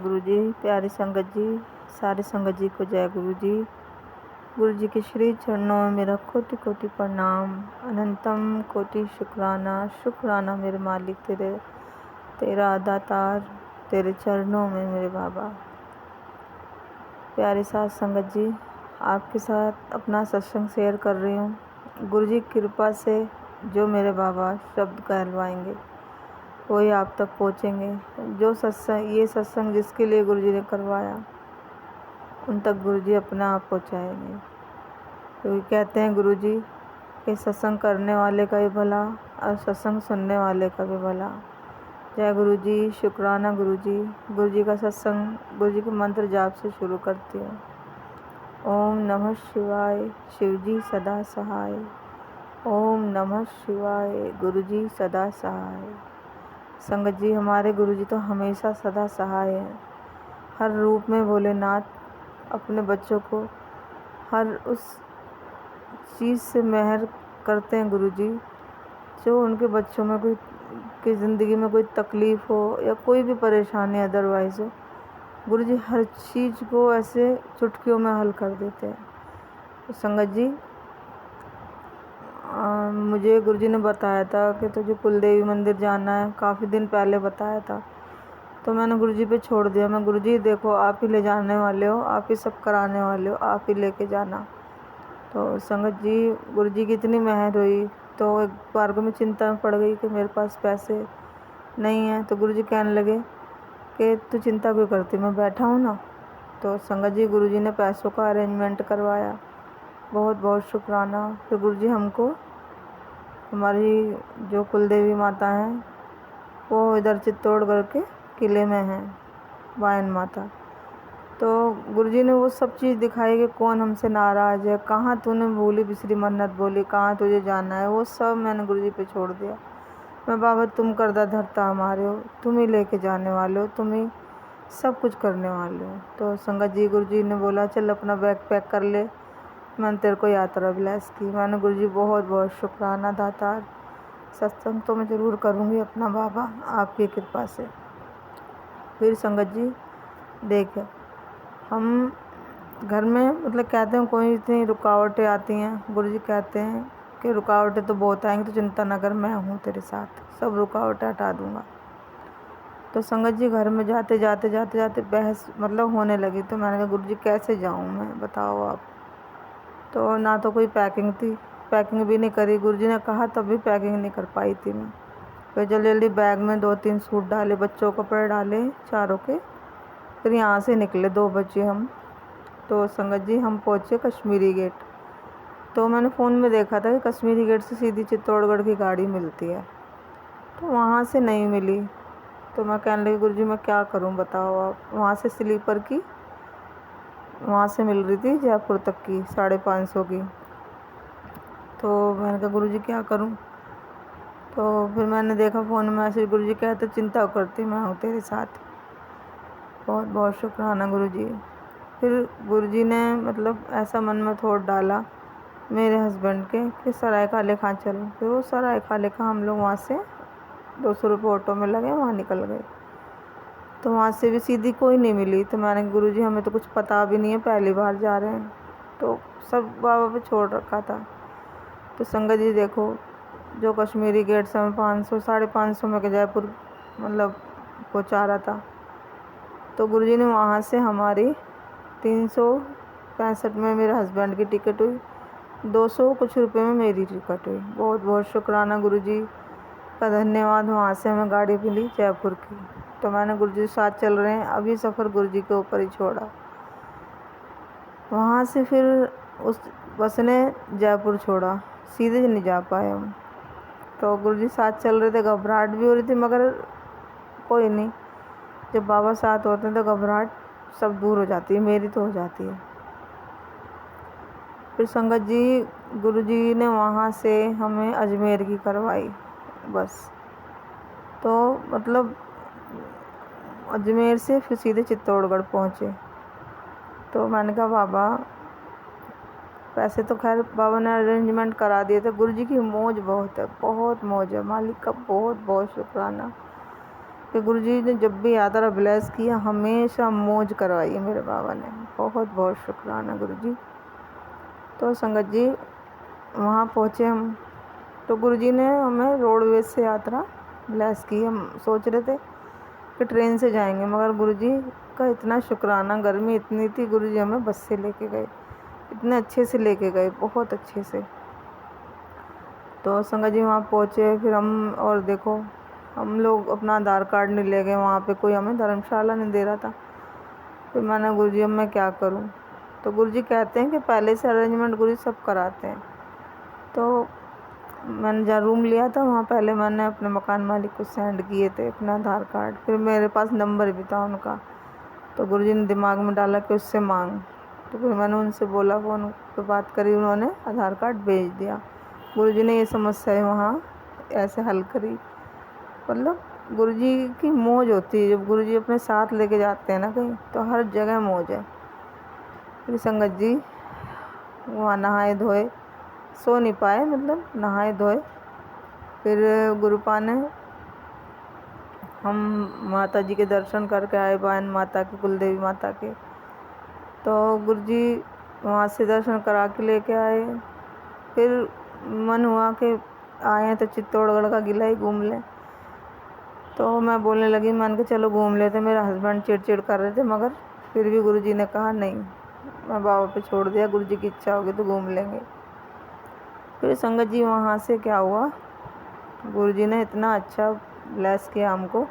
गुरु जी, प्यारी संगत जी, सारी संगत जी को जय गुरु जी। गुरु जी के श्री चरणों में मेरा कोटि कोटि प्रणाम, अनंतम कोटि शुक्राना। शुक्राना मेरे मालिक तेरा दातार, तेरे चरणों में मेरे बाबा। प्यारी साथ संगत जी, आपके साथ अपना सत्संग शेयर कर रही हूँ। गुरु जी की कृपा से जो मेरे बाबा शब्द कहलवाएंगे वही आप तक पहुँचेंगे। जो सत्संग, ये सत्संग जिसके लिए गुरु जी ने करवाया उन तक गुरु जी अपने आप पहुँचाएंगे। क्योंकि कहते हैं गुरु जी कि सत्संग करने वाले का भी भला और सत्संग सुनने वाले का भी भला। जय गुरु जी, शुक्राना गुरु जी। गुरु जी का सत्संग गुरु जी के मंत्र जाप से शुरू करती हूँ। ओम नमः शिवाय, शिव जी सदा सहाय। ओम नमः शिवाय, गुरु जी सदा सहाय। संगत जी, हमारे गुरु जी तो हमेशा सदा सहाय हैं। हर रूप में भोलेनाथ अपने बच्चों को हर उस चीज़ से मेहर करते हैं गुरु जी जो उनके बच्चों में कोई की ज़िंदगी में कोई तकलीफ़ हो या कोई भी परेशानी अदरवाइज़ हो। गुरु जी हर चीज़ को ऐसे चुटकियों में हल कर देते हैं। तो संगत जी, मुझे गुरु जी ने बताया था कि तुझे कुलदेवी मंदिर जाना है, काफ़ी दिन पहले बताया था। तो मैंने गुरु जी पे छोड़ दिया। मैं गुरु जी देखो, आप ही ले जाने वाले हो, आप ही सब कराने वाले हो, आप ही लेके जाना। तो संगत जी, गुरु जी की इतनी मेहर हुई तो एक बार को मैं चिंता में पड़ गई कि मेरे पास पैसे नहीं हैं। तो गुरु जी कहने लगे कि तू चिंता क्यों करती, मैं बैठा हूँ ना। तो संगत जी, गुरु जी ने पैसों का अरेंजमेंट करवाया। बहुत बहुत शुक्राना। फिर गुरु जी हमको, हमारी जो कुलदेवी माता हैं वो इधर चित्तौड़गढ़ के किले में हैं, वायन माता। तो गुरु जी ने वो सब चीज़ दिखाई कि कौन हमसे नाराज़ है, कहाँ तूने भूली बिसरी मन्नत बोली, कहाँ तुझे जाना है, वो सब मैंने गुरु जी पे छोड़ दिया। मैं बाबा, तुम करदा धरता हमारे हो, तुम ही लेके जाने वाले हो, तुम ही सब कुछ करने वाले हो। तो संगत जी, गुरु जी ने बोला चल अपना बैग पैक कर ले, मैंने तेरे को यात्रा ब्लेस की। मैंने गुरु जी बहुत बहुत शुक्राना दातार। सत्संग तो मैं ज़रूर करूँगी अपना बाबा, आपकी कृपा से। फिर संगत जी देखिए, हम घर में मतलब कहते हैं कोई इतनी रुकावटें आती हैं, गुरु जी कहते हैं कि रुकावटें तो बहुत आएंगी, तो चिंता न कर, मैं हूँ तेरे साथ, सब रुकावटें हटा दूँगा। तो संगत जी, घर में जाते जाते बहस मतलब होने लगी। तो मैंने कहा गुरु जी कैसे जाऊँ मैं, बताओ आप। तो ना तो कोई पैकिंग थी, पैकिंग भी नहीं करी। गुरु जी ने कहा तब भी पैकिंग नहीं कर पाई थी मैं। फिर जल्दी जल्दी बैग में 2-3 सूट डाले, बच्चों के कपड़े डाले चारों के। फिर यहाँ से निकले 2 बजे हम। तो संगत जी, हम पहुँचे कश्मीरी गेट। तो मैंने फ़ोन में देखा था कि कश्मीरी गेट से सीधी चित्तौड़गढ़ की गाड़ी मिलती है, तो वहाँ से नहीं मिली। तो मैं कहने लगी गुरु जी मैं क्या करूँ बताओ आप। वहाँ से स्लीपर की वहाँ से मिल रही थी जयपुर तक की 550 की। तो मैंने कहा गुरु जी क्या करूँ। तो फिर मैंने देखा फ़ोन में मैसेज, गुरु जी कहते चिंता करती, मैं हूँ तेरे साथ। बहुत बहुत शुक्राना गुरु जी। फिर गुरु जी ने मतलब ऐसा मन में थोड़ा डाला मेरे हस्बैंड के कि सराय खाले खां चल। फिर वो सराय खाले खां हम लोग वहाँ से 200 रुपये ऑटो में लगे, वहाँ निकल गए। तो वहाँ से भी सीधी कोई नहीं मिली। तो मैंने कहा गुरु जी हमें तो कुछ पता भी नहीं है, पहली बार जा रहे हैं, तो सब बाबा पे छोड़ रखा था। तो संगत जी देखो, जो कश्मीरी गेट से हमें 500-550 में के जयपुर मतलब पहुँचा रहा था, तो गुरु जी ने वहाँ से हमारी 365 में मेरे हस्बैंड की टिकट हुई, 200 कुछ रुपये में मेरी टिकट हुई। बहुत बहुत शुक्राना गुरु जी का, धन्यवाद। वहाँ से हमें गाड़ी मिली जयपुर की। तो मैंने गुरु जी साथ चल रहे हैं, अभी सफ़र गुरु जी के ऊपर ही छोड़ा। वहाँ से फिर उस बस ने जयपुर छोड़ा, सीधे नहीं जा पाए हम। तो गुरु जी साथ चल रहे थे, घबराहट भी हो रही थी मगर कोई नहीं, जब बाबा साथ होते हैं तो घबराहट सब दूर हो जाती है, मेरी तो हो जाती है। फिर संगत जी, गुरु जी ने वहाँ से हमें अजमेर की करवाई बस। तो मतलब अजमेर से फिर सीधे चित्तौड़गढ़ पहुँचे। तो मैंने कहा बाबा, पैसे तो खैर बाबा ने अरेंजमेंट करा दिए थे। गुरु जी की मौज बहुत है, बहुत मौज है, मालिक का बहुत बहुत शुक्राना। कि गुरुजी ने जब भी यात्रा ब्लेस किया हमेशा मौज करवाई है मेरे बाबा ने। बहुत बहुत शुक्राना गुरुजी। तो संगत जी वहाँ पहुँचे हम, तो गुरुजी ने हमें रोडवेज से यात्रा ब्लेस की। हम सोच रहे थे कि ट्रेन से जाएंगे, मगर गुरुजी का इतना शुक्राना, गर्मी इतनी थी, गुरुजी हमें बस से लेके गए, इतने अच्छे से लेके गए, बहुत अच्छे से। तो संगत जी वहाँ पहुँचे, फिर हम, और देखो हम लोग अपना आधार कार्ड नहीं ले गए, वहाँ पे कोई हमें धर्मशाला नहीं दे रहा था। फिर मैंने गुरुजी अब मैं क्या करूँ। तो गुरुजी कहते हैं कि पहले से अरेंजमेंट गुरुजी सब कराते हैं। तो मैंने जहाँ रूम लिया था वहाँ पहले मैंने अपने मकान मालिक को सेंड किए थे अपना आधार कार्ड, फिर मेरे पास नंबर भी था उनका। तो गुरुजी ने दिमाग में डाला कि उससे मांग, तो फिर मैंने उनसे बोला, फ़ोन पे बात करी, उन्होंने आधार कार्ड भेज दिया। गुरुजी ने ये समस्या वहाँ ऐसे हल करी। मतलब गुरुजी की मौज होती है, जब गुरुजी अपने साथ लेके जाते हैं ना कहीं, तो हर जगह मौज है। फिर संगत जी वहाँ नहाए धोए, सो नहीं पाए, मतलब नहाए धोए। फिर गुरुपा ने हम माता जी के दर्शन करके आए, बायन माता के, कुलदेवी माता के। तो गुरुजी वहाँ से दर्शन करा के लेके आए। फिर मन हुआ कि आए तो चित्तौड़गढ़ का किला ही घूम लें। तो मैं बोलने लगी, मान के चलो घूम लेते। मेरा हस्बैंड चिड़चिड़ कर रहे थे, मगर फिर भी गुरुजी ने कहा नहीं, मैं बाबा पे छोड़ दिया, गुरुजी की इच्छा होगी तो घूम लेंगे। फिर संगत जी वहाँ से क्या हुआ, गुरुजी ने इतना अच्छा ब्लेस किया हमको।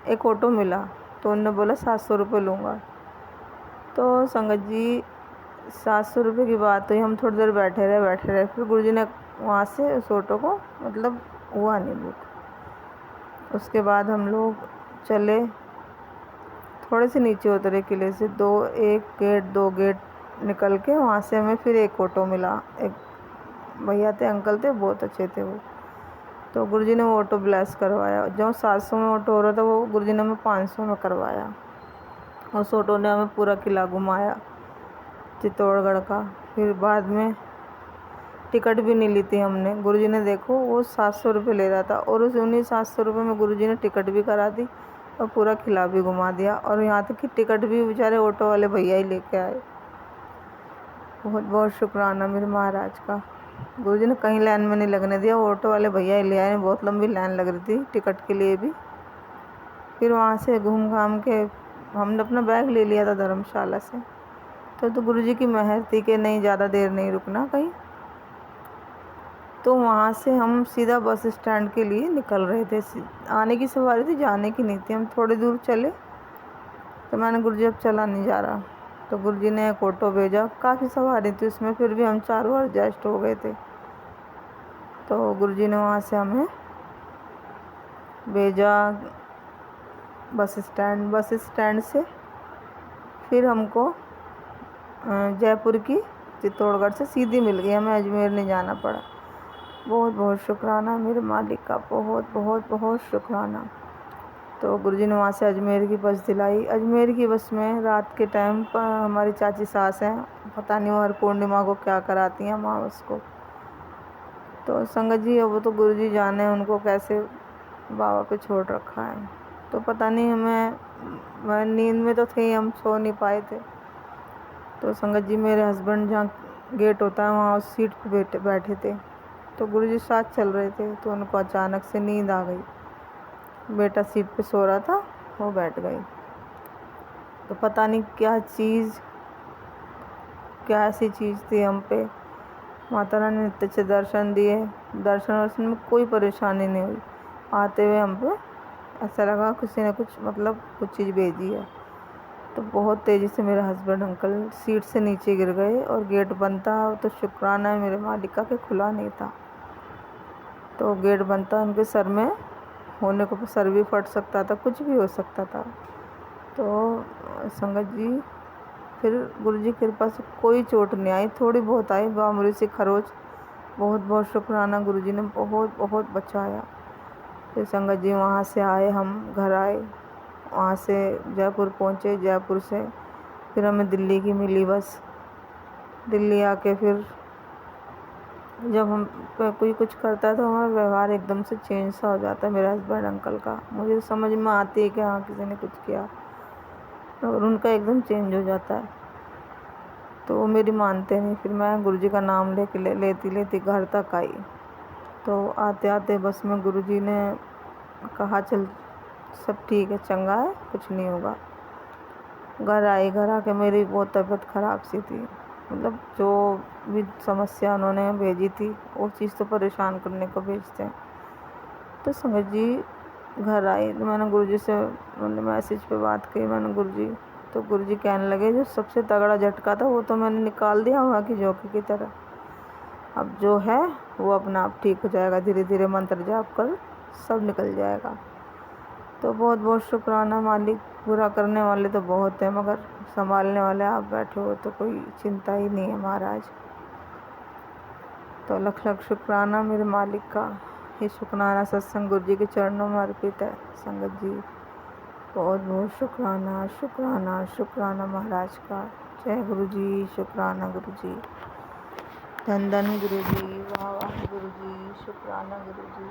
एक ऑटो मिला, तो उन्होंने बोला 700 रुपये लूँगा। तो संगत जी 700 रुपये की बात हुई, हम थोड़ी देर बैठे रहे। फिर गुरुजी ने वहाँ से उस ऑटो को, मतलब हुआ नहीं बुक। उसके बाद हम लोग चले, थोड़े से नीचे उतरे किले से, दो गेट निकल के वहाँ से हमें फिर एक ऑटो मिला। एक भैया थे, अंकल थे, बहुत अच्छे थे वो। तो गुरुजी ने वो ऑटो ब्लेस करवाया। जो 700 में ऑटो हो रहा था, वो गुरुजी ने हमें 500 में करवाया। उस ऑटो ने हमें पूरा किला घुमाया चित्तौड़गढ़ का। फिर बाद में टिकट भी नहीं ली थी हमने। गुरुजी ने देखो वो 700 रुपये ले रहा था, और उन्हीं 700 रुपये में गुरुजी ने टिकट भी करा दी और पूरा किला भी घुमा दिया। और यहाँ तक कि टिकट भी बेचारे ऑटो वाले भैया ही लेके आए। बहुत बहुत शुक्राना मेरे महाराज का। गुरुजी ने कहीं लाइन में नहीं लगने दिया, ऑटो वाले भैया ही ले आए। बहुत लंबी लाइन लग रही थी टिकट के लिए भी। फिर वहाँ से घूम घाम के हमने अपना बैग ले लिया था धर्मशाला से। तो गुरुजी की मेहर थी कि नहीं, ज़्यादा देर नहीं रुकना कहीं। तो वहाँ से हम सीधा बस स्टैंड के लिए निकल रहे थे। आने की सवारी थी, जाने की नहीं थी। हम थोड़ी दूर चले तो मैंने, गुरुजी अब चला नहीं जा रहा। तो गुरुजी ने एक ऑटो भेजा, काफ़ी सवारी थी उसमें, फिर भी हम चारों एडजस्ट हो गए थे। तो गुरुजी ने वहाँ से हमें भेजा बस स्टैंड से फिर हमको जयपुर की, चित्तौड़गढ़ से सीधी मिल गई, हमें अजमेर नहीं जाना पड़ा। बहुत बहुत शुक्राना मेरे मालिक का, बहुत बहुत बहुत शुक्राना। तो गुरुजी ने वहाँ से अजमेर की बस दिलाई। अजमेर की बस में रात के टाइम पर हमारी चाची सास हैं, पता नहीं वो हर पूर्णिमा को क्या कराती हैं अमावस को। तो संगत जी अब वो तो गुरुजी जाने उनको कैसे बाबा पे छोड़ रखा है। तो पता नहीं, मैं नींद में तो थे, हम सो नहीं पाए थे। तो संगत जी मेरे हस्बैंड जहाँ गेट होता है वहाँ उस सीट पे बैठे थे। तो गुरुजी साथ चल रहे थे, तो उनको अचानक से नींद आ गई। बेटा सीट पे सो रहा था, वो बैठ गई। तो पता नहीं क्या ऐसी चीज़ थी हम पे। माता रानी ने इतने अच्छे दर्शन दिए, दर्शन में कोई परेशानी नहीं हुई। आते हुए हम पे ऐसा लगा किसी ने कुछ चीज़ भेजी है। तो बहुत तेज़ी से मेरे हस्बैंड अंकल सीट से नीचे गिर गए, और गेट बंद था। तो शुक्राना है मेरे मालिक का कि खुला नहीं था। तो गेट बंद था, उनके सर में होने को सर भी फट सकता था, कुछ भी हो सकता था। तो संगत जी फिर गुरुजी की कृपा से कोई चोट नहीं आई, थोड़ी बहुत आई, मामूली सी खरोच। बहुत बहुत शुक्राना, गुरुजी ने बहुत बहुत बचाया। फिर संगत जी वहाँ से आए, हम घर आए, वहाँ से जयपुर पहुँचे। जयपुर से फिर हमें दिल्ली की मिली बस। दिल्ली आके फिर जब हम कोई कुछ करता है तो हमारा व्यवहार एकदम से चेंज सा हो जाता है। मेरे हस्बैंड अंकल का मुझे समझ में आती है कि हाँ किसी ने कुछ किया, और उनका एकदम चेंज हो जाता है। तो वो मेरी मानते नहीं। फिर मैं गुरुजी का नाम लेती लेती घर तक आई। तो आते आते बस में गुरुजी ने कहा चल सब ठीक है, चंगा है, कुछ नहीं होगा। घर आई, घर आके मेरी बहुत तबीयत ख़राब सी थी। मतलब जो भी समस्या उन्होंने भेजी थी वो चीज़ तो परेशान करने को भेजते हैं। तो संगत जी घर आई तो मैंने गुरुजी से मैंने मैसेज पे बात की। मैंने गुरुजी तो गुरुजी कहने लगे जो सबसे तगड़ा झटका था वो तो मैंने निकाल दिया वहाँ की जोकी की तरह। अब जो है वो अपना आप ठीक हो जाएगा, धीरे धीरे मंत्र जाप कर सब निकल जाएगा। तो बहुत बहुत शुक्राना मालिक। बुरा करने वाले तो बहुत हैं मगर संभालने वाले आप बैठे हो तो कोई चिंता ही नहीं है महाराज। तो लख लख शुक्राना मेरे मालिक का। ये शुक्राना सत्संग गुरु जी के चरणों में अर्पित है। संगत जी बहुत बहुत शुक्राना शुक्राना शुक्राना महाराज का। जय गुरु जी, शुक्राना गुरु जी, धन धन गुरु जी, वाह वाह गुरु जी, शुक्राना गुरु जी।